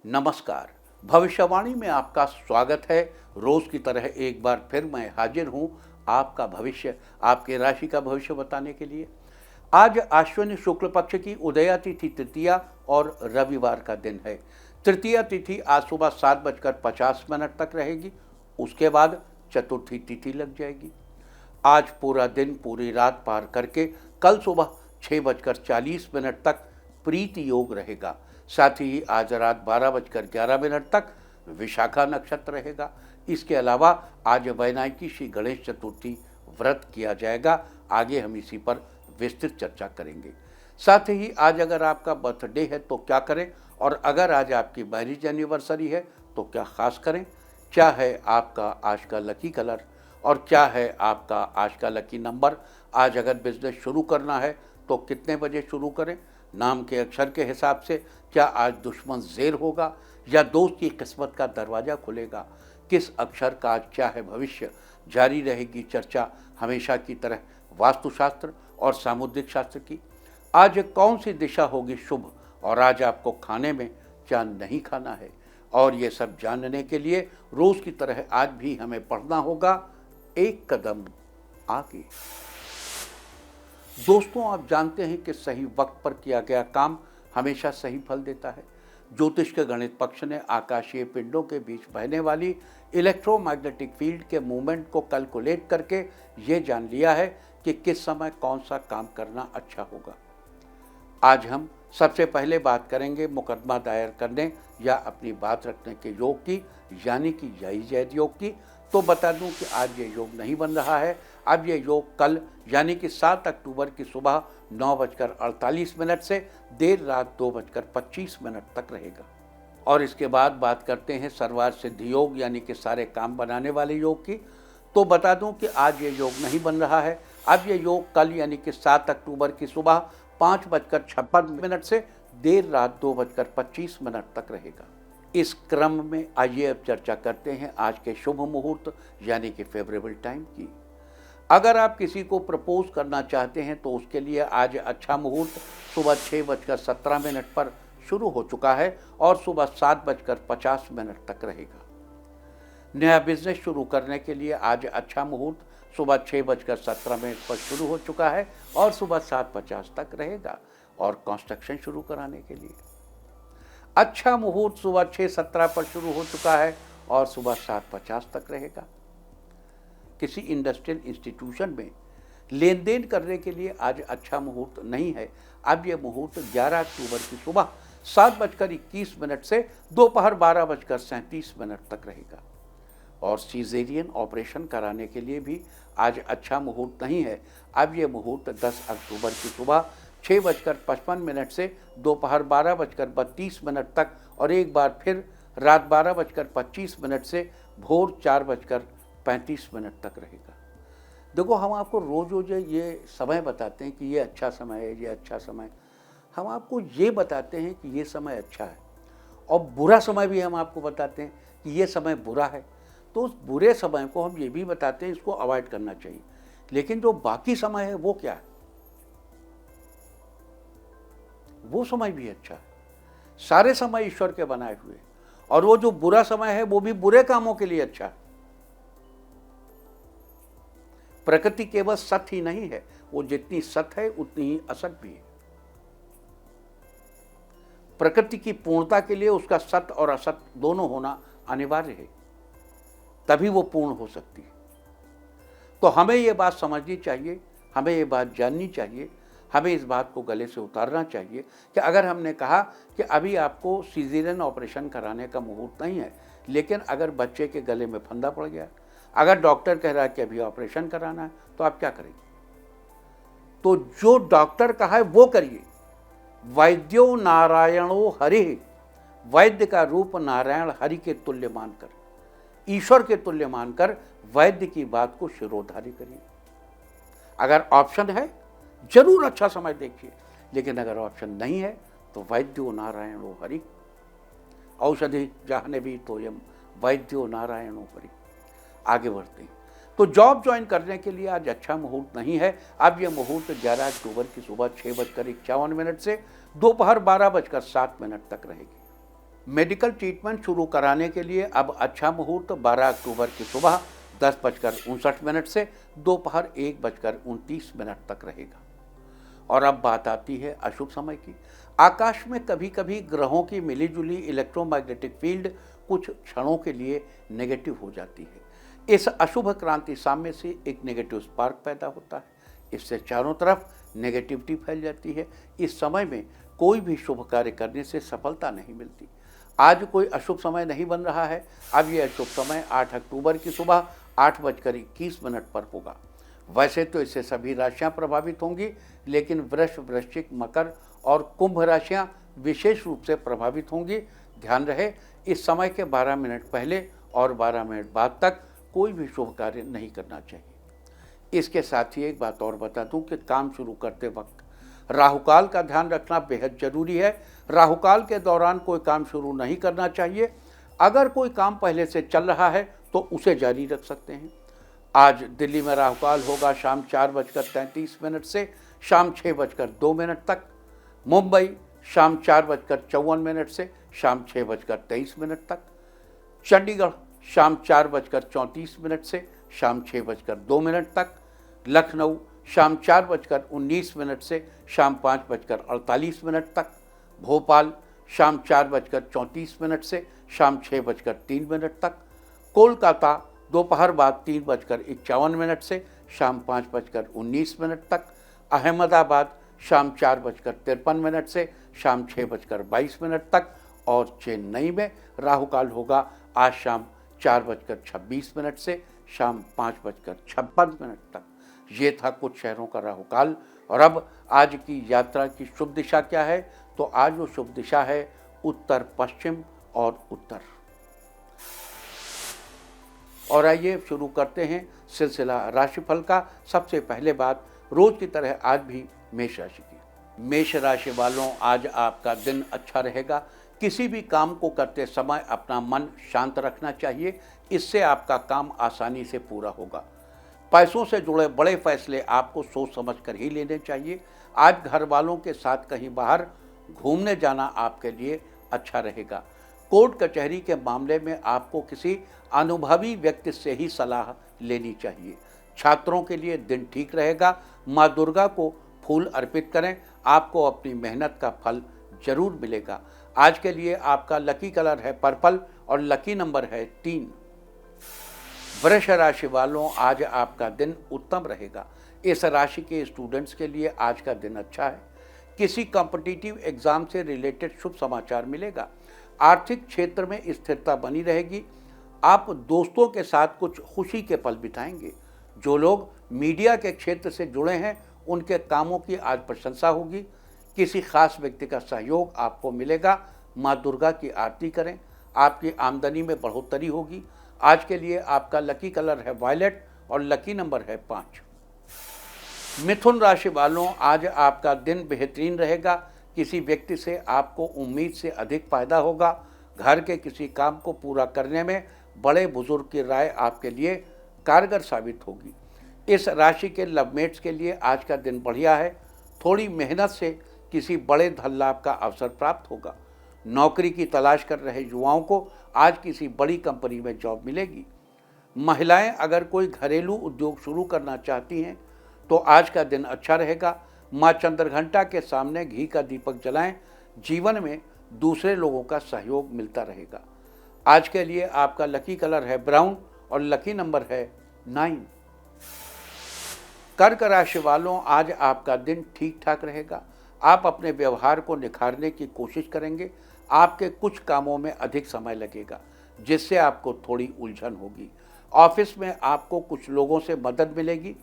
नमस्कार। भविष्यवाणी में आपका स्वागत है। रोज की तरह एक बार फिर मैं हाजिर हूं आपका भविष्य, आपके राशि का भविष्य बताने के लिए। आज आश्विन शुक्ल पक्ष की उदया तिथि तृतीया और रविवार का दिन है। तृतीया तिथि आज सुबह 7:50 तक रहेगी। उसके बाद चतुर्थी तिथि लग जाएगी। आज पूरा दिन पूरी रात पार करके कल सुबह 6:40 तक प्रीति योग रहेगा। साथ ही आज रात 12:11 तक विशाखा नक्षत्र रहेगा। इसके अलावा आज वैनायकी श्री गणेश चतुर्थी व्रत किया जाएगा। आगे हम इसी पर विस्तृत चर्चा करेंगे। साथ ही आज अगर आपका बर्थडे है तो क्या करें, और अगर आज आपकी मैरिज एनिवर्सरी है तो क्या खास करें, क्या है आपका आज का लकी कलर और क्या है आपका आज का लकी नंबर। आज अगर बिजनेस शुरू करना है तो कितने बजे शुरू करें, नाम के अक्षर के हिसाब से क्या आज दुश्मन ज़ेर होगा या दोस्त की किस्मत का दरवाज़ा खुलेगा, किस अक्षर का आज क्या है भविष्य। जारी रहेगी चर्चा हमेशा की तरह वास्तुशास्त्र और सामुद्रिक शास्त्र की। आज कौन सी दिशा होगी शुभ और आज आपको खाने में क्या नहीं खाना है, और ये सब जानने के लिए रोज़ की तरह आज भी हमें पढ़ना होगा एक कदम आगे। दोस्तों, आप जानते हैं कि सही वक्त पर किया गया काम हमेशा सही फल देता है। ज्योतिष के गणित पक्ष ने आकाशीय पिंडों के बीच बहने वाली इलेक्ट्रोमैग्नेटिक फील्ड के मूवमेंट को कैलकुलेट करके ये जान लिया है कि किस समय कौन सा काम करना अच्छा होगा। आज हम सबसे पहले बात करेंगे मुकदमा दायर करने या अपनी बात रखने के योग की, यानी कि जय जैद योग की। तो बता दूं कि आज ये योग नहीं बन रहा है। अब ये योग कल यानी कि 7 अक्टूबर की सुबह 9:48 से देर रात 2:25 तक रहेगा। और इसके बाद बात करते हैं सर्वार्थ सिद्धि योग यानी कि सारे काम बनाने वाले योग की। तो बता दूं कि आज ये योग नहीं बन रहा है। अब ये योग कल यानी कि 7 अक्टूबर की सुबह 5:56 से देर रात 2:25 तक रहेगा। इस क्रम में आइए अब चर्चा करते हैं आज के शुभ मुहूर्त यानी कि फेवरेबल टाइम की। अगर आप किसी को प्रपोज करना चाहते हैं तो उसके लिए आज अच्छा मुहूर्त सुबह 6:17 पर शुरू हो चुका है और सुबह 7:50 तक रहेगा। नया बिजनेस शुरू करने के लिए आज अच्छा मुहूर्त सुबह 6:17 पर शुरू हो चुका है और सुबह 7:50 तक रहेगा। और कंस्ट्रक्शन शुरू कराने के लिए अच्छा मुहूर्त सुबह 6:17 पर शुरू हो चुका है और सुबह 7:50 तक रहेगा। किसी इंडस्ट्रियल इंस्टीट्यूशन में लेन देन करने के लिए आज अच्छा मुहूर्त नहीं है। अब यह मुहूर्त 11 अक्टूबर की सुबह 7:21 से दोपहर 12:37 तक रहेगा। और सीजेरियन ऑपरेशन कराने के लिए भी आज अच्छा मुहूर्त नहीं है। अब यह मुहूर्त 10 अक्टूबर की सुबह 6:55 से दोपहर 12:32 तक और एक बार फिर रात 12:25 से भोर 4:35 तक रहेगा। देखो, हम आपको रोज रोज ये समय बताते हैं कि ये अच्छा समय है, ये अच्छा समय। हम आपको ये बताते हैं कि ये समय अच्छा है, और बुरा समय भी हम आपको बताते हैं कि ये समय बुरा है। तो उस बुरे समय को हम ये भी बताते हैं इसको अवॉइड करना चाहिए। लेकिन जो बाकी समय है वो क्या है, वो समय भी अच्छा है। सारे समय ईश्वर के बनाए हुए, और वो जो बुरा समय है वो भी बुरे कामों के लिए अच्छा है। प्रकृति केवल सत ही नहीं है, वो जितनी सत है उतनी ही असत भी है। प्रकृति की पूर्णता के लिए उसका सत और असत दोनों होना अनिवार्य है, तभी वो पूर्ण हो सकती है। तो हमें ये बात समझनी चाहिए, हमें ये बात जाननी चाहिए, हमें इस बात को गले से उतारना चाहिए कि अगर हमने कहा कि अभी आपको सीजेरियन ऑपरेशन कराने का मुहूर्त नहीं है, लेकिन अगर बच्चे के गले में फंदा पड़ गया, अगर डॉक्टर कह रहा है कि अभी ऑपरेशन कराना है, तो आप क्या करेंगे? तो जो डॉक्टर कहा है वो करिए। वैद्यो नारायणो हरि, वैद्य का रूप नारायण हरि के तुल्य मानकर, ईश्वर के तुल्य मानकर वैद्य की बात को शिरोधार्य करिए। अगर ऑप्शन है जरूर अच्छा समय देखिए, लेकिन अगर ऑप्शन नहीं है तो वैद्यो नारायणो हरि, औषधि जाह्नवी तोयम वैद्यो नारायणो हरि। आगे बढ़ते हैं। तो जॉब ज्वाइन करने के लिए आज अच्छा मुहूर्त नहीं है। अब यह मुहूर्त 11 अक्टूबर की सुबह 6:51 से दोपहर 12:07 तक रहेगी। मेडिकल ट्रीटमेंट शुरू कराने के लिए अब अच्छा मुहूर्त 12 अक्टूबर की सुबह 10:59 से दोपहर 1:29 तक रहेगा। और अब बात आती है अशुभ समय की। आकाश में कभी कभी ग्रहों की मिलीजुली इलेक्ट्रोमैग्नेटिक फील्ड कुछ क्षणों के लिए नेगेटिव हो जाती है। इस अशुभ क्रांति साम्य से एक नेगेटिव स्पार्क पैदा होता है। इससे चारों तरफ नेगेटिविटी फैल जाती है। इस समय में कोई भी शुभ कार्य करने से सफलता नहीं मिलती। आज कोई अशुभ समय नहीं बन रहा है। अब यह अशुभ समय 8 अक्टूबर की सुबह 8:21 पर होगा। वैसे तो इससे सभी राशियां प्रभावित होंगी, लेकिन वृष, वृश्चिक, मकर और कुंभ राशियां विशेष रूप से प्रभावित होंगी। ध्यान रहे, इस समय के 12 मिनट पहले और 12 मिनट बाद तक कोई भी शुभ कार्य नहीं करना चाहिए। इसके साथ ही एक बात और बता दूं कि काम शुरू करते वक्त राहुकाल का ध्यान रखना बेहद जरूरी है। राहुकाल के दौरान कोई काम शुरू नहीं करना चाहिए। अगर कोई काम पहले से चल रहा है तो उसे जारी रख सकते हैं। आज दिल्ली में राहुकाल होगा शाम 4:33 से शाम 6:02 तक। मुंबई शाम 4:54 से शाम 6:23 तक। चंडीगढ़ शाम 4:34 से शाम 6:02 तक। लखनऊ शाम 4:19 से शाम 5:48 तक। भोपाल शाम 4:34 से शाम 6:03 तक। कोलकाता दोपहर बाद 3:51 से शाम 5:19 तक। अहमदाबाद शाम 4:53 से शाम 6:22 तक। और चेन्नई में राहुकाल होगा आज शाम 4:26 से शाम 5:56 तक। ये था कुछ शहरों का राहुकाल। और अब आज की यात्रा की शुभ दिशा क्या है, तो आज वो शुभ दिशा है उत्तर पश्चिम और उत्तर। और आइए शुरू करते हैं सिलसिला राशिफल का। सबसे पहले बात रोज की तरह आज भी मेष राशि की। मेष राशि वालों, आज आपका दिन अच्छा रहेगा। किसी भी काम को करते समय अपना मन शांत रखना चाहिए, इससे आपका काम आसानी से पूरा होगा। पैसों से जुड़े बड़े फैसले आपको सोच समझ कर ही लेने चाहिए। आज घर वालों के साथ कहीं बाहर घूमने जाना आपके लिए अच्छा रहेगा। कोर्ट कचहरी के मामले में आपको किसी अनुभवी व्यक्ति से ही सलाह लेनी चाहिए। छात्रों के लिए दिन ठीक रहेगा। माँ दुर्गा को फूल अर्पित करें, आपको अपनी मेहनत का फल जरूर मिलेगा। आज के लिए आपका लकी कलर है पर्पल और लकी नंबर है 3। वृष राशि वालों, आज आपका दिन उत्तम रहेगा। इस राशि के स्टूडेंट्स के लिए आज का दिन अच्छा है। किसी कॉम्पिटिटिव एग्जाम से रिलेटेड शुभ समाचार मिलेगा। आर्थिक क्षेत्र में स्थिरता बनी रहेगी। आप दोस्तों के साथ कुछ खुशी के पल बिताएंगे। जो लोग मीडिया के क्षेत्र से जुड़े हैं उनके कामों की आज प्रशंसा होगी। किसी खास व्यक्ति का सहयोग आपको मिलेगा। माँ दुर्गा की आरती करें, आपकी आमदनी में बढ़ोतरी होगी। आज के लिए आपका लकी कलर है वायलेट और लकी नंबर है 5। मिथुन राशि वालों, आज आपका दिन बेहतरीन रहेगा। किसी व्यक्ति से आपको उम्मीद से अधिक फायदा होगा। घर के किसी काम को पूरा करने में बड़े बुजुर्ग की राय आपके लिए कारगर साबित होगी। इस राशि के लवमेट्स के लिए आज का दिन बढ़िया है। थोड़ी मेहनत से किसी बड़े धन लाभ का अवसर प्राप्त होगा। नौकरी की तलाश कर रहे युवाओं को आज किसी बड़ी कंपनी में जॉब मिलेगी। महिलाएं अगर कोई घरेलू उद्योग शुरू करना चाहती हैं तो आज का दिन अच्छा रहेगा। माँ चंद्रघंटा के सामने घी का दीपक जलाएं, जीवन में दूसरे लोगों का सहयोग मिलता रहेगा। आज के लिए आपका लकी कलर है ब्राउन और लकी नंबर है 9। कर्क राशि वालों, आज आपका दिन ठीक ठाक रहेगा। आप अपने व्यवहार को निखारने की कोशिश करेंगे। आपके कुछ कामों में अधिक समय लगेगा, जिससे आपको थोड़ी उलझन होगी। ऑफिस में आपको कुछ लोगों से मदद मिलेगी।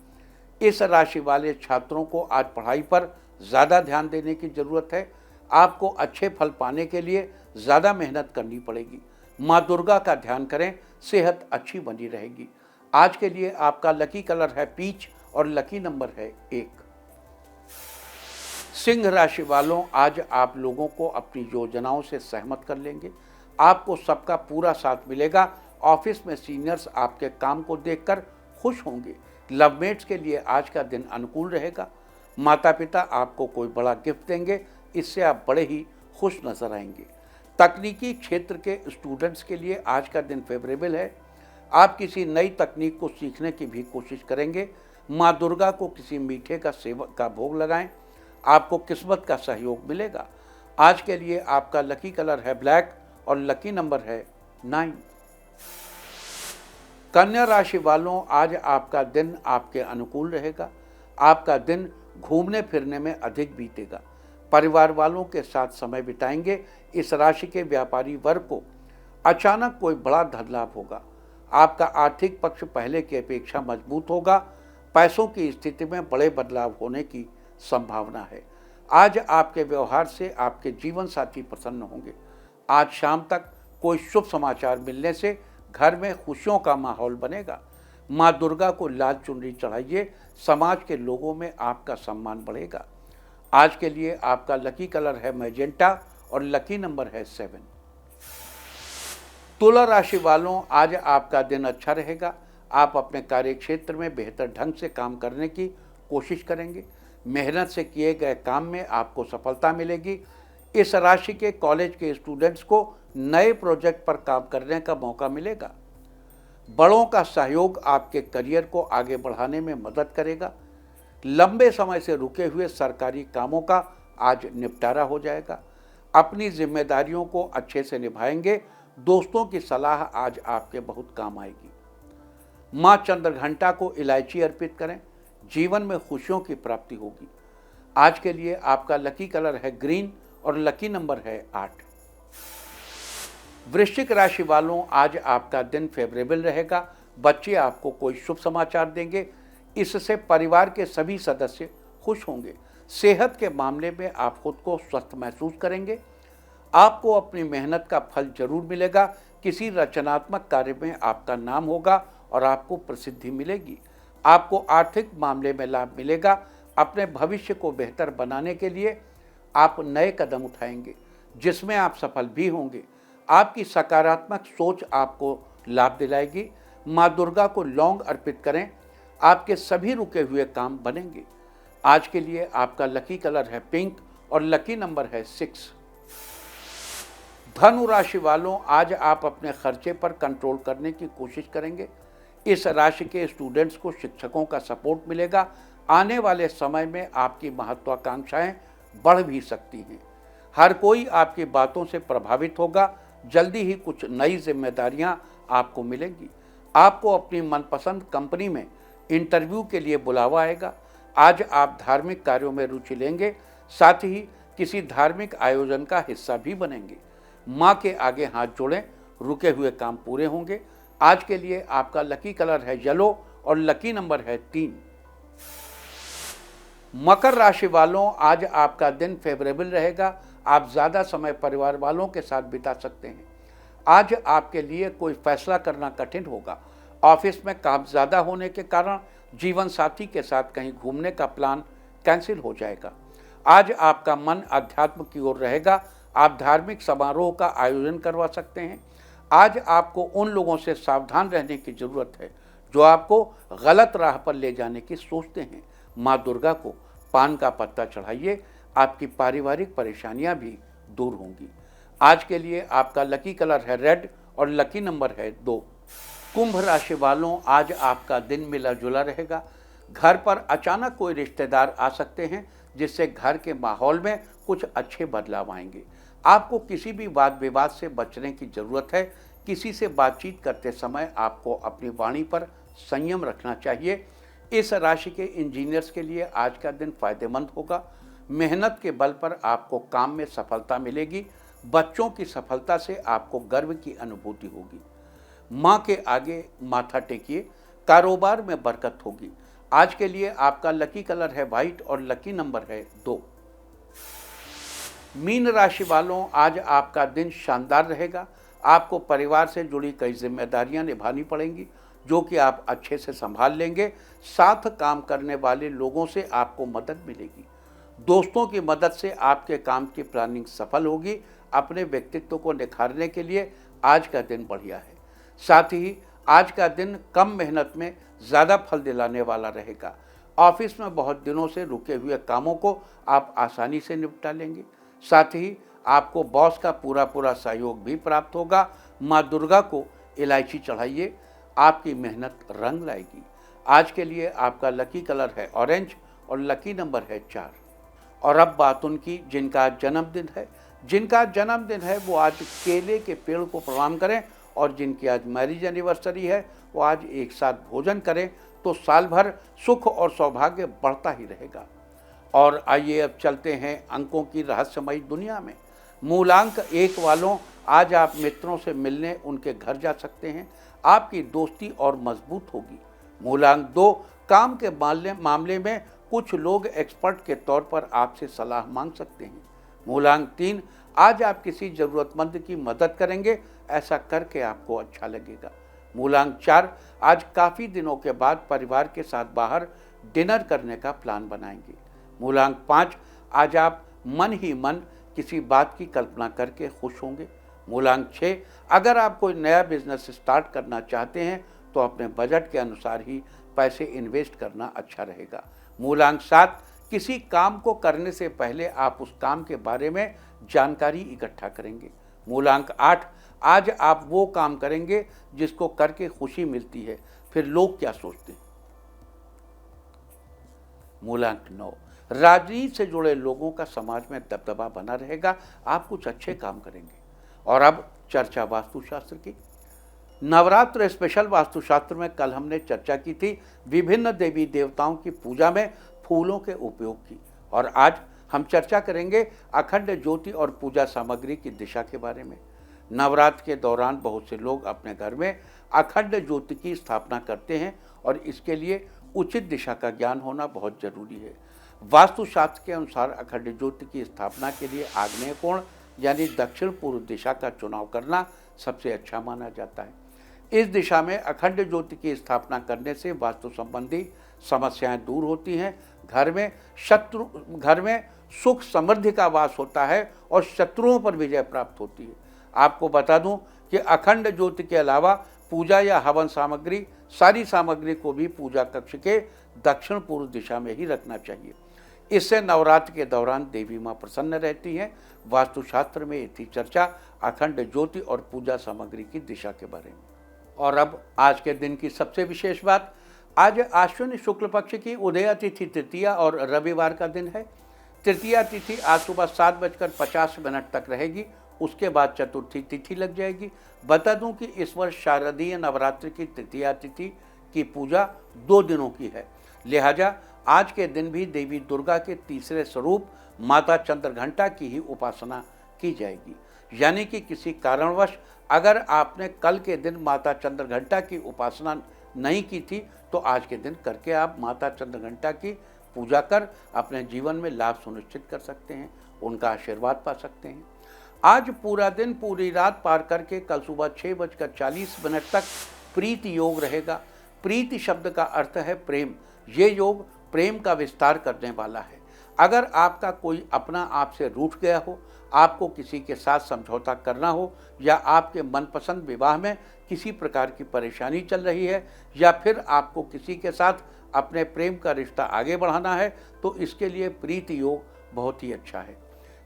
इस राशि वाले छात्रों को आज पढ़ाई पर ज़्यादा ध्यान देने की ज़रूरत है। आपको अच्छे फल पाने के लिए ज़्यादा मेहनत करनी पड़ेगी। माँ दुर्गा का ध्यान करें, सेहत अच्छी बनी रहेगी। आज के लिए आपका लकी कलर है पीच और लकी नंबर है 1। सिंह राशि वालों, आज आप लोगों को अपनी योजनाओं से सहमत कर लेंगे। आपको सबका पूरा साथ मिलेगा। ऑफिस में सीनियर्स आपके काम को देखकर खुश होंगे। लवमेट्स के लिए आज का दिन अनुकूल रहेगा। माता पिता आपको कोई बड़ा गिफ्ट देंगे, इससे आप बड़े ही खुश नजर आएंगे। तकनीकी क्षेत्र के स्टूडेंट्स के लिए आज का दिन फेवरेबल है। आप किसी नई तकनीक को सीखने की भी कोशिश करेंगे। माँ दुर्गा को किसी मीठे का भोग लगाएं, आपको किस्मत का सहयोग मिलेगा। आज के लिए आपका लकी कलर है ब्लैक और लकी नंबर है 9। कन्या राशि वालों, आज आपका दिन आपके अनुकूल रहेगा। आपका दिन घूमने फिरने में अधिक बीतेगा। परिवार वालों के साथ समय बिताएंगे। इस राशि के व्यापारी वर्ग को अचानक कोई बड़ा धन लाभ होगा। आपका आर्थिक पक्ष पहले की अपेक्षा मजबूत होगा। पैसों की स्थिति में बड़े बदलाव होने की संभावना है। आज आपके व्यवहार से आपके जीवन साथी प्रसन्न होंगे। आज शाम तक कोई शुभ समाचार मिलने से घर में खुशियों का माहौल बनेगा। माँ दुर्गा को लाल चुनरी चढ़ाइए, समाज के लोगों में आपका सम्मान बढ़ेगा। आज के लिए आपका लकी कलर है मैजेंटा और लकी नंबर है 7। तुला राशि वालों, आज आपका दिन अच्छा रहेगा। आप अपने कार्य क्षेत्र में बेहतर ढंग से काम करने की कोशिश करेंगे। मेहनत से किए गए काम में आपको सफलता मिलेगी। इस राशि के कॉलेज के स्टूडेंट्स को नए प्रोजेक्ट पर काम करने का मौका मिलेगा। बड़ों का सहयोग आपके करियर को आगे बढ़ाने में मदद करेगा। लंबे समय से रुके हुए सरकारी कामों का आज निपटारा हो जाएगा। अपनी जिम्मेदारियों को अच्छे से निभाएंगे। दोस्तों की सलाह आज आपके बहुत काम आएगी। माँ चंद्रघंटा को इलायची अर्पित करें, जीवन में खुशियों की प्राप्ति होगी। आज के लिए आपका लकी कलर है ग्रीन और लकी नंबर है 8। वृश्चिक राशि वालों, आज आपका दिन फेवरेबल रहेगा। बच्चे आपको कोई शुभ समाचार देंगे। इससे परिवार के सभी सदस्य खुश होंगे। सेहत के मामले में आप खुद को स्वस्थ महसूस करेंगे। आपको अपनी मेहनत का फल जरूर मिलेगा। किसी रचनात्मक कार्य में आपका नाम होगा और आपको प्रसिद्धि मिलेगी। आपको आर्थिक मामले में लाभ मिलेगा। अपने भविष्य को बेहतर बनाने के लिए आप नए कदम उठाएंगे, जिसमें आप सफल भी होंगे। आपकी सकारात्मक सोच आपको लाभ दिलाएगी। माँ दुर्गा को लौंग अर्पित करें, आपके सभी रुके हुए काम बनेंगे। आज के लिए आपका लकी कलर है पिंक और लकी नंबर है 6। धनु राशि वालों, आज आप अपने खर्चे पर कंट्रोल करने की कोशिश करेंगे। इस राशि के स्टूडेंट्स को शिक्षकों का सपोर्ट मिलेगा। आने वाले समय में आपकी महत्वाकांक्षाएं बढ़ भी सकती हैं। हर कोई आपकी बातों से प्रभावित होगा। जल्दी ही कुछ नई जिम्मेदारियां आपको मिलेंगी। आपको अपनी मनपसंद कंपनी में इंटरव्यू के लिए बुलावा आएगा। आज आप धार्मिक कार्यों में रुचि लेंगे, साथ ही किसी धार्मिक आयोजन का हिस्सा भी बनेंगे। माँ के आगे हाथ जोड़ें, रुके हुए काम पूरे होंगे। आज के लिए आपका लकी कलर है येलो और लकी नंबर है 3। मकर राशि वालों, आज आपका दिन फेवरेबल रहेगा। आप ज़्यादा समय परिवार वालों के साथ बिता सकते हैं। आज आपके लिए कोई फैसला करना कठिन होगा। ऑफिस में काम ज़्यादा होने के कारण जीवन साथी के साथ कहीं घूमने का प्लान कैंसिल हो जाएगा। आज आपका मन अध्यात्म की ओर रहेगा। आप धार्मिक समारोह का आयोजन करवा सकते हैं। आज आपको उन लोगों से सावधान रहने की जरूरत है जो आपको गलत राह पर ले जाने की सोचते हैं। माँ दुर्गा को पान का पत्ता चढ़ाइए, आपकी पारिवारिक परेशानियां भी दूर होंगी। आज के लिए आपका लकी कलर है रेड और लकी नंबर है 2। कुंभ राशि वालों, आज आपका दिन मिला जुला रहेगा। घर पर अचानक कोई रिश्तेदार आ सकते हैं, जिससे घर के माहौल में कुछ अच्छे बदलाव आएंगे। आपको किसी भी वाद विवाद से बचने की जरूरत है। किसी से बातचीत करते समय आपको अपनी वाणी पर संयम रखना चाहिए। इस राशि के इंजीनियर्स के लिए आज का दिन फायदेमंद होगा। मेहनत के बल पर आपको काम में सफलता मिलेगी। बच्चों की सफलता से आपको गर्व की अनुभूति होगी। माँ के आगे माथा टेकिए, कारोबार में बरकत होगी। आज के लिए आपका लकी कलर है वाइट और लकी नंबर है 2। मीन राशि वालों, आज आपका दिन शानदार रहेगा। आपको परिवार से जुड़ी कई जिम्मेदारियां निभानी पड़ेंगी, जो कि आप अच्छे से संभाल लेंगे। साथ काम करने वाले लोगों से आपको मदद मिलेगी। दोस्तों की मदद से आपके काम की प्लानिंग सफल होगी। अपने व्यक्तित्व को निखारने के लिए आज का दिन बढ़िया है। साथ ही आज का दिन कम मेहनत में ज़्यादा फल दिलाने वाला रहेगा। ऑफिस में बहुत दिनों से रुके हुए कामों को आप आसानी से निपटा लेंगे। साथ ही आपको बॉस का पूरा पूरा सहयोग भी प्राप्त होगा। माँ दुर्गा को इलायची चढ़ाइए, आपकी मेहनत रंग लाएगी। आज के लिए आपका लकी कलर है ऑरेंज और लकी नंबर है 4। और अब बात उनकी जिनका जन्मदिन है। जिनका जन्मदिन है वो आज केले के पेड़ को प्रणाम करें, और जिनकी आज मैरिज एनिवर्सरी है वो आज एक साथ भोजन करें, तो साल भर सुख और सौभाग्य बढ़ता ही रहेगा। और आइए अब चलते हैं अंकों की रहस्यमयी दुनिया में। मूलांक 1 वालों, आज आप मित्रों से मिलने उनके घर जा सकते हैं, आपकी दोस्ती और मजबूत होगी। मूलांक 2, काम के मामले में कुछ लोग एक्सपर्ट के तौर पर आपसे सलाह मांग सकते हैं। मूलांक 3, आज आप किसी ज़रूरतमंद की मदद करेंगे, ऐसा करके आपको अच्छा लगेगा। मूलांक 4, आज काफ़ी दिनों के बाद परिवार के साथ बाहर डिनर करने का प्लान बनाएंगे। मूलांक 5, आज आप मन ही मन किसी बात की कल्पना करके खुश होंगे। मूलांक 6, अगर आप कोई नया बिजनेस स्टार्ट करना चाहते हैं तो अपने बजट के अनुसार ही पैसे इन्वेस्ट करना अच्छा रहेगा। मूलांक 7, किसी काम को करने से पहले आप उस काम के बारे में जानकारी इकट्ठा करेंगे। मूलांक 8, आज आप वो काम करेंगे जिसको करके खुशी मिलती है, फिर लोग क्या सोचते हैं। मूलांक 9, राजनीति से जुड़े लोगों का समाज में दबदबा बना रहेगा, आप कुछ अच्छे काम करेंगे। और अब चर्चा वास्तुशास्त्र की। नवरात्र स्पेशल वास्तुशास्त्र में कल हमने चर्चा की थी विभिन्न देवी देवताओं की पूजा में फूलों के उपयोग की, और आज हम चर्चा करेंगे अखंड ज्योति और पूजा सामग्री की दिशा के बारे में। नवरात्र के दौरान बहुत से लोग अपने घर में अखंड ज्योति की स्थापना करते हैं, और इसके लिए उचित दिशा का ज्ञान होना बहुत जरूरी है। वास्तुशास्त्र के अनुसार अखंड ज्योति की स्थापना के लिए आग्नेय कोण यानी दक्षिण पूर्व दिशा का चुनाव करना सबसे अच्छा माना जाता है। इस दिशा में अखंड ज्योति की स्थापना करने से वास्तु संबंधी समस्याएं दूर होती हैं, घर में सुख समृद्धि का वास होता है और शत्रुओं पर विजय प्राप्त होती है। आपको बता दूं कि अखंड ज्योति के अलावा पूजा या हवन सामग्री, सारी सामग्री को भी पूजा कक्ष के दक्षिण पूर्व दिशा में ही रखना चाहिए। इससे नवरात्र के दौरान देवी माँ प्रसन्न रहती हैं। वास्तुशास्त्र में थी चर्चा अखंड ज्योति और पूजा सामग्री की दिशा के बारे में। और अब आज के दिन की सबसे विशेष बात, आज आश्विन शुक्ल पक्ष की उदया तिथि तृतीया और रविवार का दिन है। तृतीया तिथि आज सुबह 7:50 तक रहेगी, उसके बाद चतुर्थी तिथि लग जाएगी। बता दूं कि इस वर्ष शारदीय नवरात्रि की तृतीया तिथि की पूजा 2 दिनों की है, लिहाजा आज के दिन भी देवी दुर्गा के तीसरे स्वरूप माता चंद्रघंटा की ही उपासना की जाएगी। यानी कि किसी कारणवश अगर आपने कल के दिन माता चंद्रघंटा की उपासना नहीं की थी, तो आज के दिन करके आप माता चंद्रघंटा की पूजा कर अपने जीवन में लाभ सुनिश्चित कर सकते हैं, उनका आशीर्वाद पा सकते हैं। आज पूरा दिन पूरी रात पार करके कल सुबह 6:40 तक प्रीति योग रहेगा। प्रीति शब्द का अर्थ है प्रेम। ये योग प्रेम का विस्तार करने वाला है। अगर आपका कोई अपना आपसे रूठ गया हो, आपको किसी के साथ समझौता करना हो, या आपके मनपसंद विवाह में किसी प्रकार की परेशानी चल रही है, या फिर आपको किसी के साथ अपने प्रेम का रिश्ता आगे बढ़ाना है, तो इसके लिए प्रीति योग बहुत ही अच्छा है।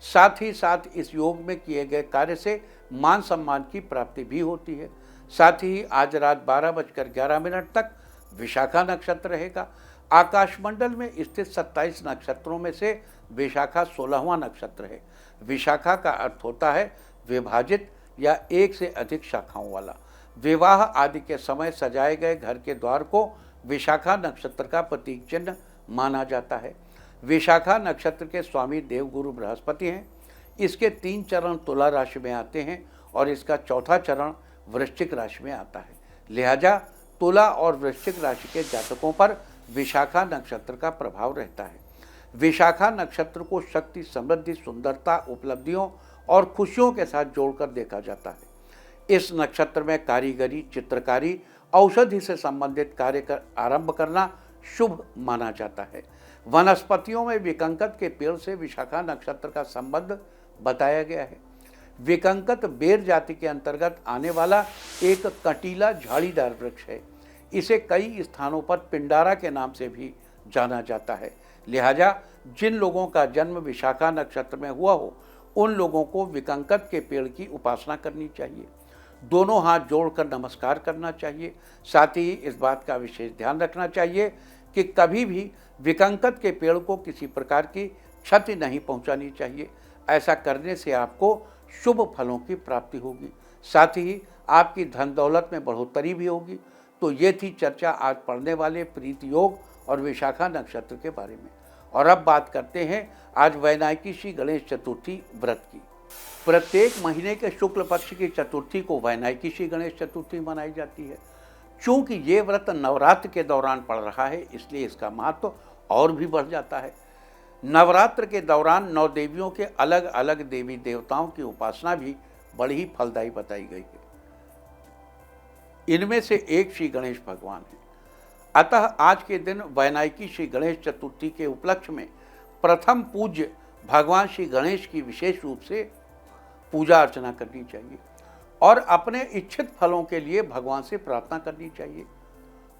साथ ही साथ इस योग में किए गए कार्य से मान सम्मान की प्राप्ति भी होती है। साथ ही आज रात 12:11 तक विशाखा नक्षत्र रहेगा। आकाशमंडल में स्थित 27 नक्षत्रों में से विशाखा 16वां नक्षत्र है। विशाखा का अर्थ होता है विभाजित या एक से अधिक शाखाओं वाला। विवाह आदि के समय सजाए गए घर के द्वार को विशाखा नक्षत्र का प्रतीक चिन्ह माना जाता है। विशाखा नक्षत्र के स्वामी देवगुरु बृहस्पति हैं। इसके 3 चरण तुला राशि में आते हैं और इसका 4था चरण वृश्चिक राशि में आता है। लिहाजा तुला और वृश्चिक राशि के जातकों पर विशाखा नक्षत्र का प्रभाव रहता है। विशाखा नक्षत्र को शक्ति, समृद्धि, सुंदरता, उपलब्धियों और खुशियों के साथ जोड़कर देखा जाता है। इस नक्षत्र में कारीगरी, चित्रकारी, औषधि से संबंधित कार्य आरंभ करना शुभ माना जाता है। वनस्पतियों में विकंकत के पेड़ से विशाखा नक्षत्र का संबंध बताया गया है। विकंकत बेर जाति के अंतर्गत आने वाला एक कटीला झाड़ीदार वृक्ष है। इसे कई स्थानों पर पिंडारा के नाम से भी जाना जाता है। लिहाजा जिन लोगों का जन्म विशाखा नक्षत्र में हुआ हो, उन लोगों को विकंकत के पेड़ की उपासना करनी चाहिए। दोनों हाथ जोड़कर नमस्कार करना चाहिए। साथ ही इस बात का विशेष ध्यान रखना चाहिए कि कभी भी विकंकत के पेड़ को किसी प्रकार की क्षति नहीं पहुंचानी चाहिए। ऐसा करने से आपको शुभ फलों की प्राप्ति होगी, साथ ही आपकी धन दौलत में बढ़ोतरी भी होगी। तो ये थी चर्चा आज पढ़ने वाले प्रीत योग और विशाखा नक्षत्र के बारे में। और अब बात करते हैं आज वैनायकी गणेश चतुर्थी व्रत की। प्रत्येक महीने के शुक्ल पक्ष की चतुर्थी को वैनायकी गणेश चतुर्थी मनाई जाती है। चूंकि ये व्रत नवरात्र के दौरान पड़ रहा है, इसलिए इसका महत्व और भी बढ़ जाता है। नवरात्र के दौरान 9 देवियों के अलग अलग देवी देवताओं की उपासना भी बड़ी ही फलदायी बताई गई है। इनमें से एक श्री गणेश भगवान है। अतः आज के दिन वैनायकी श्री गणेश चतुर्थी के उपलक्ष्य में प्रथम पूज्य भगवान श्री गणेश की विशेष रूप से पूजा अर्चना करनी चाहिए और अपने इच्छित फलों के लिए भगवान से प्रार्थना करनी चाहिए।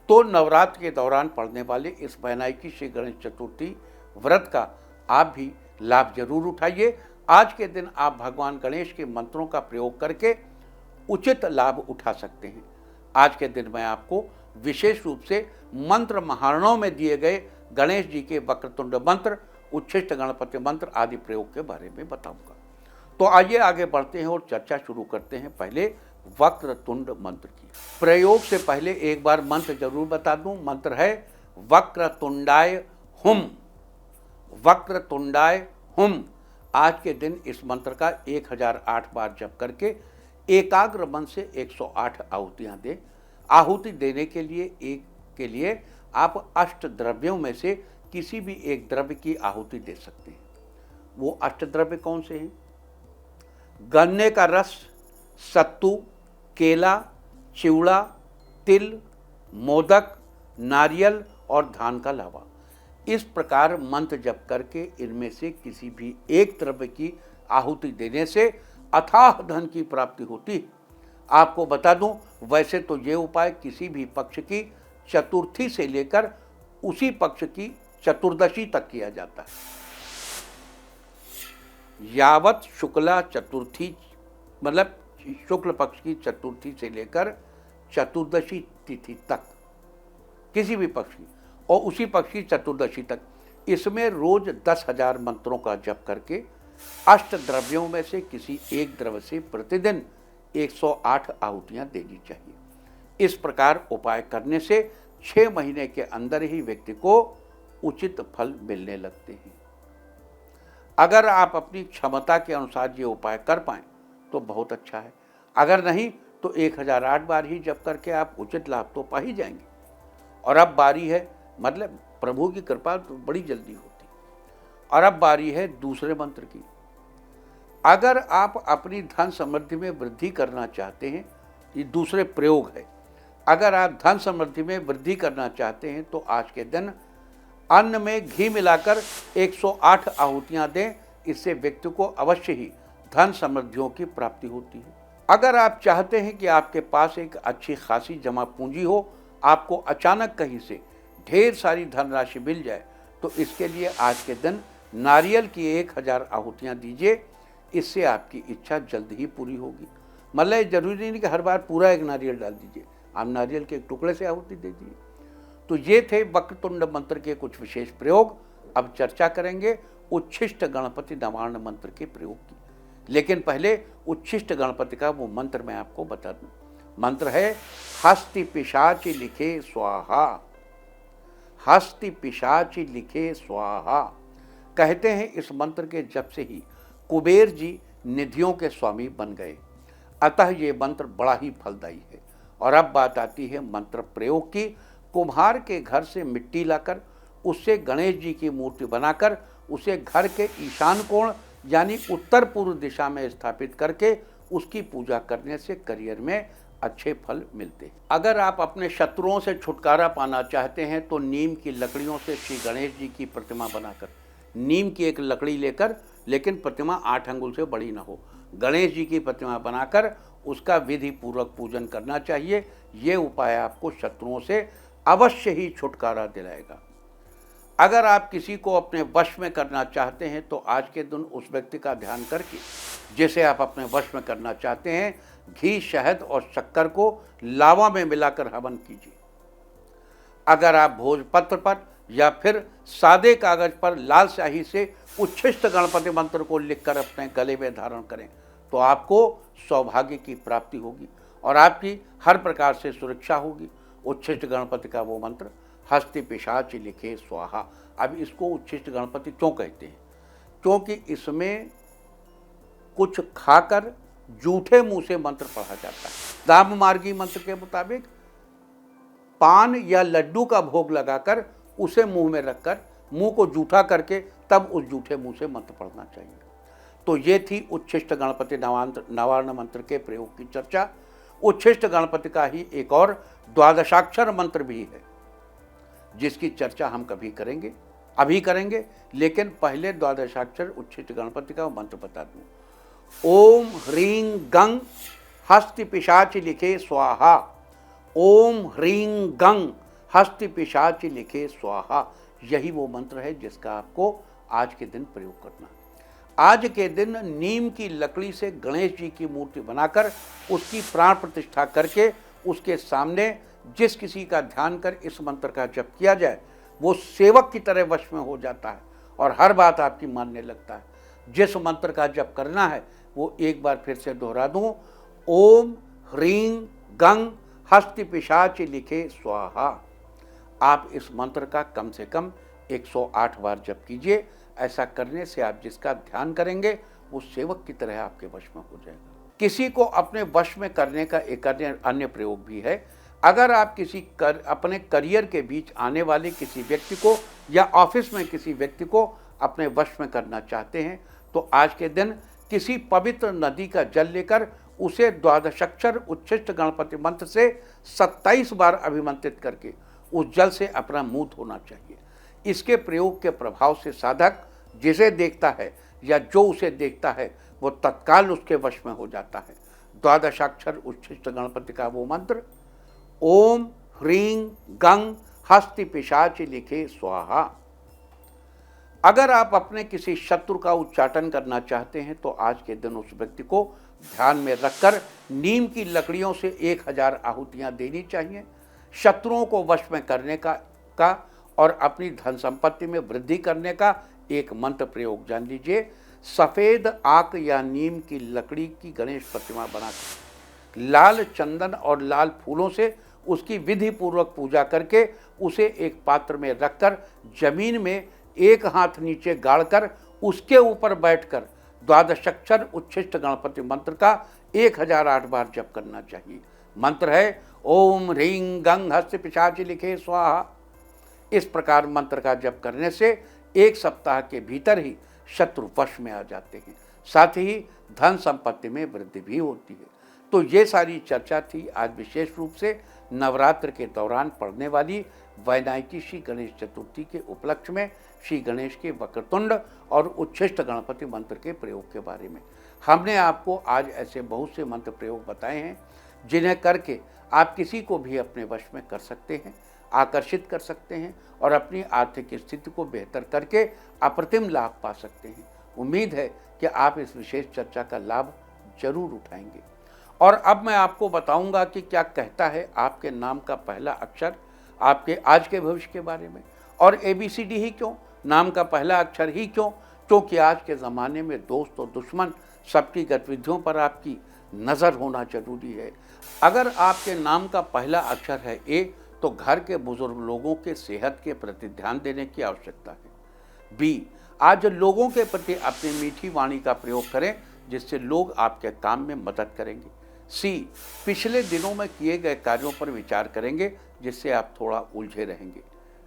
तो नवरात्र के दौरान पड़ने वाले इस वैनायकी श्री गणेश चतुर्थी व्रत का आप भी लाभ जरूर उठाइए। आज के दिन आप भगवान गणेश के मंत्रों का प्रयोग करके उचित लाभ उठा सकते हैं। आज के दिन मैं आपको विशेष रूप से मंत्र महारणों में दिए गए गणेश जी के वक्रतुंड मंत्र, उच्छिष्ट गणपति मंत्र आदि प्रयोग के बारे में बताऊंगा। तो आइए आगे बढ़ते हैं और चर्चा शुरू करते हैं पहले वक्रतुंड मंत्र की। प्रयोग से पहले एक बार मंत्र जरूर बता दूं। मंत्र है वक्रतुंडाय हुम। वक्रतुंडाय हुम। आज के दिन इस मंत्र का 1008 बार जप करके एकाग्र मन से 108 आहुतियां दें। आहुति देने के लिए आप अष्ट द्रव्यों में से किसी भी एक द्रव्य की आहुति दे सकते हैं। वो अष्ट द्रव्य कौन से हैं? गन्ने का रस, सत्तू, केला, चिवड़ा, तिल, मोदक, नारियल और धान का लावा। इस प्रकार मंत्र जप करके इनमें से किसी भी एक द्रव्य की आहुति देने से अथाह धन की प्राप्ति होती है। आपको बता दूं, वैसे तो ये उपाय किसी भी पक्ष की चतुर्थी से लेकर उसी पक्ष की चतुर्दशी तक किया जाता है। यावत शुक्ला चतुर्थी मतलब शुक्ल पक्ष की चतुर्थी से लेकर चतुर्दशी तिथि तक, किसी भी पक्ष की, और उसी पक्ष की चतुर्दशी तक, इसमें रोज 10,000 मंत्रों का जप करके अष्ट द्रव्यों में से किसी एक द्रव्य से प्रतिदिन 108 आहुतियां देनी चाहिए। इस प्रकार उपाय करने से 6 महीने के अंदर ही व्यक्ति को उचित फल मिलने लगते हैं। अगर आप अपनी क्षमता के अनुसार ये उपाय कर पाएं तो बहुत अच्छा है। अगर नहीं तो 1008 बार ही जप करके आप उचित लाभ तो पा ही जाएंगे। और अब बारी है, मतलब प्रभु की कृपा तो बड़ी जल्दी होती। और अब बारी है दूसरे मंत्र की। अगर आप अपनी धन समृद्धि में वृद्धि करना चाहते हैं, ये दूसरे प्रयोग है। अगर आप धन समृद्धि में वृद्धि करना चाहते हैं तो आज के दिन अन्न में घी मिलाकर 108 आहुतियां दें। इससे व्यक्ति को अवश्य ही धन समृद्धियों की प्राप्ति होती है। अगर आप चाहते हैं कि आपके पास एक अच्छी खासी जमा पूंजी हो, आपको अचानक कहीं से ढेर सारी धनराशि मिल जाए, तो इसके लिए आज के दिन नारियल की 1000 आहुतियां दीजिए। इससे आपकी इच्छा जल्द ही पूरी होगी। मतलब जरूरी नहीं कि हर बार पूरा एक नारियल डाल दीजिए, आप नारियल के एक टुकड़े से आहुति दे दीजिए। तो ये थे वक्रतुंड मंत्र के कुछ विशेष प्रयोग। अब चर्चा करेंगे उच्छिष्ट गणपति नवार्ण मंत्र के प्रयोग की। लेकिन पहले उच्छिष्ट गणपति का वो मंत्र मैं आपको बता दूं। मंत्र है हस्ति पिशाच लिखे स्वाहा। हस्ति पिशाच लिखे स्वाहा। कहते हैं इस मंत्र के जप से ही कुबेर जी निधियों के स्वामी बन गए। अतः ये मंत्र बड़ा ही फलदायी है। और अब बात आती है मंत्र प्रयोग की। कुम्हार के घर से मिट्टी लाकर उससे गणेश जी की मूर्ति बनाकर उसे घर के ईशान कोण यानी उत्तर पूर्व दिशा में स्थापित करके उसकी पूजा करने से करियर में अच्छे फल मिलते हैं। अगर आप अपने शत्रुओं से छुटकारा पाना चाहते हैं तो नीम की लकड़ियों से श्री गणेश जी की प्रतिमा बनाकर, नीम की एक लकड़ी लेकर, लेकिन प्रतिमा 8 अंगुल से बड़ी ना हो, गणेश जी की प्रतिमा बनाकर उसका विधि पूर्वक पूजन करना चाहिए। ये उपाय आपको शत्रुओं से अवश्य ही छुटकारा दिलाएगा। अगर आप किसी को अपने वश में करना चाहते हैं तो आज के दिन उस व्यक्ति का ध्यान करके जिसे आप अपने वश में करना चाहते हैं, घी, शहद और शक्कर को लावा में मिलाकर हवन कीजिए। अगर आप भोजपत्र पर या फिर सादे कागज पर लाल स्याही से उच्छिष्ट गणपति मंत्र को लिखकर अपने गले में धारण करें तो आपको सौभाग्य की प्राप्ति होगी और आपकी हर प्रकार से सुरक्षा होगी। उच्छिष्ट गणपति का वो मंत्र, हस्ति पिशाच लिखे स्वाहा। अब इसको उच्छिष्ट गणपति क्यों कहते हैं? क्योंकि इसमें कुछ खाकर जूठे मुंह से मंत्र पढ़ा जाता है। दाम मार्गी मंत्र के मुताबिक पान या लड्डू का भोग लगाकर उसे मुंह में रखकर मुंह को जूठा करके तब उस जूठे मुंह से मंत्र पढ़ना चाहिए। तो ये थी उच्छिष्ट गणपति नवारण मंत्र के प्रयोग की चर्चा। उच्छिष्ट गणपति का ही एक और द्वादशाक्षर मंत्र भी है जिसकी चर्चा हम कभी करेंगे, अभी करेंगे, लेकिन पहले द्वादशाक्षर उच्छिष्ट गणपति का मंत्र बता दूं। ओम ह्रीं गंग हस्ति पिशाच लिखे स्वाहा। ओम ह्रीं गंग हस्ति पिशाच लिखे स्वाहा। यही वो मंत्र है जिसका आपको आज के दिन प्रयोग करना है। आज के दिन नीम की लकड़ी से गणेश जी की मूर्ति बनाकर उसकी प्राण प्रतिष्ठा करके उसके सामने जिस किसी का ध्यान कर इस मंत्र का जप किया जाए वो सेवक की तरह वश में हो जाता है और हर बात आपकी मानने लगता है। जिस मंत्र का जप करना है वो एक बार फिर से दोहरा दूं। ओम ह्रीं गंग हस्ति पिशाच लिखे स्वाहा। आप इस मंत्र का कम से कम 108 बार जप कीजिए। ऐसा करने से आप जिसका ध्यान करेंगे वो सेवक की तरह आपके वश में हो जाएगा। किसी को अपने वश में करने का एक अन्य प्रयोग भी है। अगर आप अपने करियर के बीच आने वाले किसी व्यक्ति को या ऑफिस में किसी व्यक्ति को अपने वश में करना चाहते हैं तो आज के दिन किसी पवित्र नदी का जल लेकर उसे द्वादशाक्षर उच्छिष्ट गणपति मंत्र से 27 बार अभिमंत्रित करके उस जल से अपना मुंह धोना चाहिए। इसके प्रयोग के प्रभाव से साधक जिसे देखता है या जो उसे देखता है वो तत्काल उसके वश में हो जाता है। द्वादशाक्षर उच्छिष्ट गणपति का वो मंत्र, ओम ह्रीं गंग हस्ति पिशाच लिखे स्वाहा। अगर आप अपने किसी शत्रु का उच्चाटन करना चाहते हैं तो आज के दिन उस व्यक्ति को ध्यान में रखकर नीम की लकड़ियों से 1000 आहुतियां देनी चाहिए। शत्रुओं को वश में करने का और अपनी धन संपत्ति में वृद्धि करने का एक मंत्र प्रयोग जान लीजिए। सफ़ेद आक या नीम की लकड़ी की गणेश प्रतिमा बनाकर लाल चंदन और लाल फूलों से उसकी विधि पूर्वक पूजा करके उसे एक पात्र में रखकर जमीन में एक हाथ नीचे गाड़कर उसके ऊपर बैठकर द्वादशाक्षर उच्छिष्ट गणपति मंत्र का 1008 बार जप करना चाहिए। मंत्र है ओम ह्रीं गंग हस्ति पिशाच लिखे स्वाहा। इस प्रकार मंत्र का जप करने से 1 सप्ताह के भीतर ही शत्रु वश में आ जाते हैं, साथ ही धन संपत्ति में वृद्धि भी होती है। तो ये सारी चर्चा थी आज विशेष रूप से नवरात्र के दौरान पड़ने वाली वैनायकी श्री गणेश चतुर्थी के उपलक्ष्य में श्री गणेश के वक्रतुंड और उच्छिष्ट गणपति मंत्र के प्रयोग के बारे में। हमने आपको आज ऐसे बहुत से मंत्र प्रयोग बताए हैं जिन्हें करके आप किसी को भी अपने वश में कर सकते हैं, आकर्षित कर सकते हैं और अपनी आर्थिक स्थिति को बेहतर करके अप्रतिम लाभ पा सकते हैं। उम्मीद है कि आप इस विशेष चर्चा का लाभ जरूर उठाएंगे। और अब मैं आपको बताऊंगा कि क्या कहता है आपके नाम का पहला अक्षर आपके आज के भविष्य के बारे में। और ABCD ही क्यों, नाम का पहला अक्षर ही क्यों? क्योंकि आज के ज़माने में दोस्त और दुश्मन सबकी गतिविधियों पर आपकी नज़र होना जरूरी है। अगर आपके नाम का पहला अक्षर है A तो घर के बुजुर्ग लोगों के सेहत के प्रति ध्यान देने की आवश्यकता है। B, आज लोगों के प्रति अपनी मीठी वाणी का प्रयोग करें जिससे लोग आपके काम में मदद करेंगे। C, पिछले दिनों में किए गए कार्यों पर विचार करेंगे जिससे आप थोड़ा उलझे रहेंगे।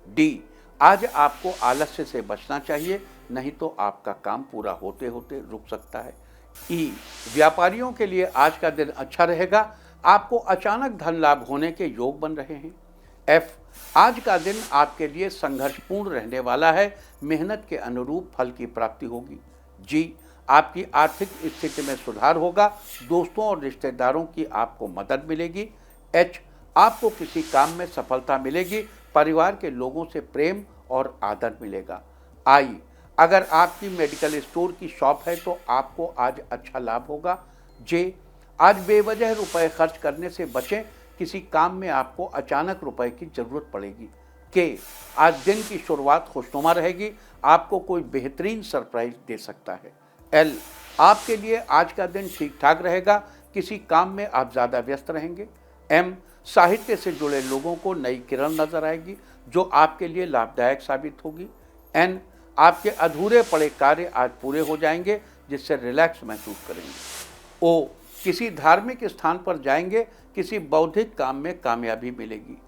D, आज आपको आलस्य से बचना चाहिए, नहीं तो आपका काम पूरा होते होते रुक सकता है। E, व्यापारियों के लिए आज का दिन अच्छा रहेगा, आपको अचानक धन लाभ होने के योग बन रहे हैं। F, आज का दिन आपके लिए संघर्षपूर्ण रहने वाला है, मेहनत के अनुरूप फल की प्राप्ति होगी। G, आपकी आर्थिक स्थिति में सुधार होगा, दोस्तों और रिश्तेदारों की आपको मदद मिलेगी। H, आपको किसी काम में सफलता मिलेगी, परिवार के लोगों से प्रेम और आदर मिलेगा। आई, अगर आपकी मेडिकल स्टोर की शॉप है तो आपको आज अच्छा लाभ होगा। जे, आज बेवजह रुपए खर्च करने से बचें, किसी काम में आपको अचानक रुपए की जरूरत पड़ेगी। के, आज दिन की शुरुआत खुशनुमा रहेगी, आपको कोई बेहतरीन सरप्राइज दे सकता है। एल, आपके लिए आज का दिन ठीक ठाक रहेगा, किसी काम में आप ज़्यादा व्यस्त रहेंगे। एम, साहित्य से जुड़े लोगों को नई किरण नजर आएगी जो आपके लिए लाभदायक साबित होगी। एन, आपके अधूरे पड़े कार्य आज पूरे हो जाएंगे जिससे रिलैक्स महसूस करेंगे। ओ, किसी धार्मिक स्थान पर जाएंगे, किसी बौद्धिक काम में कामयाबी मिलेगी।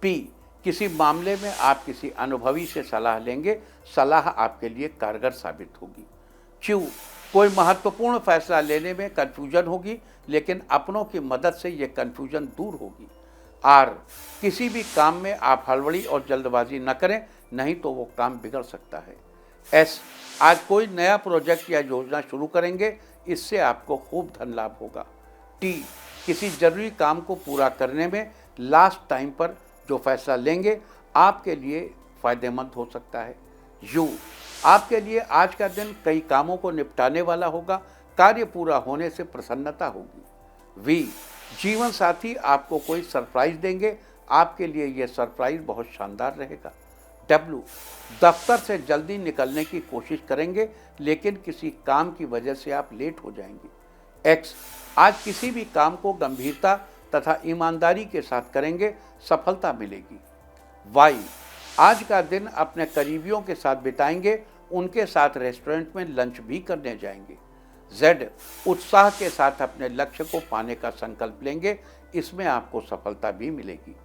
पी, किसी मामले में आप किसी अनुभवी से सलाह लेंगे, सलाह आपके लिए कारगर साबित होगी। क्यू, कोई महत्वपूर्ण फैसला लेने में कन्फ्यूजन होगी लेकिन अपनों की मदद से यह कन्फ्यूजन दूर होगी। आर, किसी भी काम में आप हड़बड़ी और जल्दबाजी न करें, नहीं तो वो काम बिगड़ सकता है। एस, आज कोई नया प्रोजेक्ट या योजना शुरू करेंगे, इससे आपको खूब धन लाभ होगा। टी, किसी जरूरी काम को पूरा करने में लास्ट टाइम पर जो फैसला लेंगे आपके लिए फायदेमंद हो सकता है। यू, आपके लिए आज का दिन कई कामों को निपटाने वाला होगा, कार्य पूरा होने से प्रसन्नता होगी। वी, जीवन साथी आपको कोई सरप्राइज देंगे, आपके लिए यह सरप्राइज बहुत शानदार रहेगा। डब्ल्यू, दफ्तर से जल्दी निकलने की कोशिश करेंगे लेकिन किसी काम की वजह से आप लेट हो जाएंगे। एक्स, आज किसी भी काम को गंभीरता तथा ईमानदारी के साथ करेंगे, सफलता मिलेगी। वाई, आज का दिन अपने करीबियों के साथ बिताएंगे, उनके साथ रेस्टोरेंट में लंच भी करने जाएंगे। जेड, उत्साह के साथ अपने लक्ष्य को पाने का संकल्प लेंगे, इसमें आपको सफलता भी मिलेगी।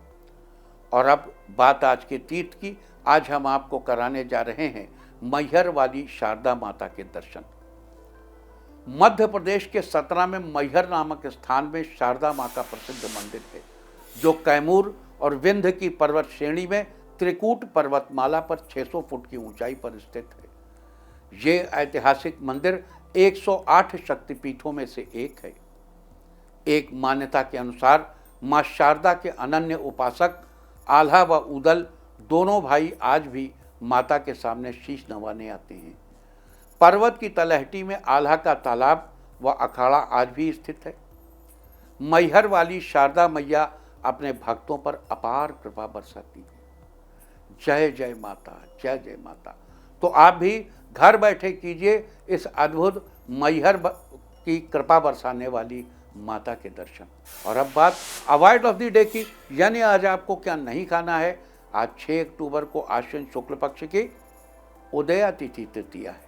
और अब बात आज के तीर्थ की। आज हम आपको कराने जा रहे हैं मैहर वाली शारदा माता के दर्शन। मध्य प्रदेश के सतना में मैहर नामक स्थान में शारदा माँ का प्रसिद्ध मंदिर है जो कैमूर और विंध्य की पर्वत श्रेणी में त्रिकूट पर्वतमाला पर 600 फुट की ऊंचाई पर स्थित है। ये ऐतिहासिक मंदिर 108 शक्तिपीठों में से एक है। एक मान्यता के अनुसार मां शारदा के अनन्य उपासक आल्हा व उदल दोनों भाई आज भी माता के सामने शीश नवाने आते हैं। पर्वत की तलहटी में आल्हा का तालाब व अखाड़ा आज भी स्थित है। मैहर वाली शारदा मैया अपने भक्तों पर अपार कृपा बरसाती है। जय जय माता, जय जय माता। तो आप भी घर बैठे कीजिए इस अद्भुत मैहर की कृपा बरसाने वाली माता के दर्शन। और अब बात अवॉइड ऑफ द डे की, यानी आज आपको क्या नहीं खाना है। आज 6 अक्टूबर को आश्विन शुक्ल पक्ष की उदया तिथि तृतीया है।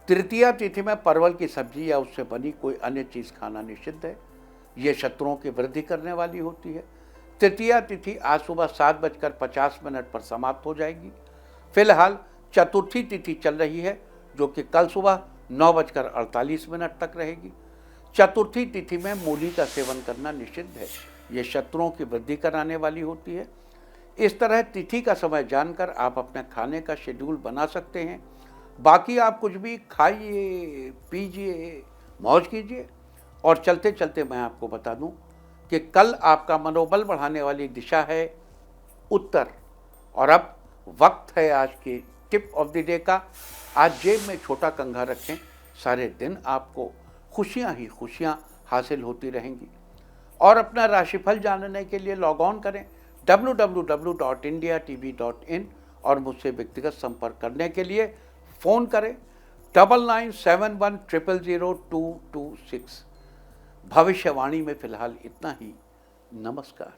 तृतीया तिथि में परवल की सब्जी या उससे बनी कोई अन्य चीज खाना निषिद्ध है। ये शत्रुओं की वृद्धि करने वाली होती है। तृतीया तिथि आज सुबह 7:50 पर समाप्त हो जाएगी। फिलहाल चतुर्थी तिथि चल रही है जो कि कल सुबह 9:48 तक रहेगी। चतुर्थी तिथि में मूली का सेवन करना निषिद्ध है। ये शत्रुओं की वृद्धि कराने वाली होती है। इस तरह तिथि का समय जानकर आप अपने खाने का शेड्यूल बना सकते हैं। बाकी आप कुछ भी खाइए, पीजिए, मौज कीजिए। और चलते चलते मैं आपको बता दूं कि कल आपका मनोबल बढ़ाने वाली दिशा है उत्तर। और अब वक्त है आज के टिप ऑफ द डे का। आज जेब में छोटा कंघा रखें, सारे दिन आपको खुशियां ही खुशियां हासिल होती रहेंगी। और अपना राशिफल जानने के लिए लॉग ऑन करें www.indiatv.in और मुझसे व्यक्तिगत संपर्क करने के लिए फ़ोन करें 9971000226। भविष्यवाणी में फिलहाल इतना ही। नमस्कार।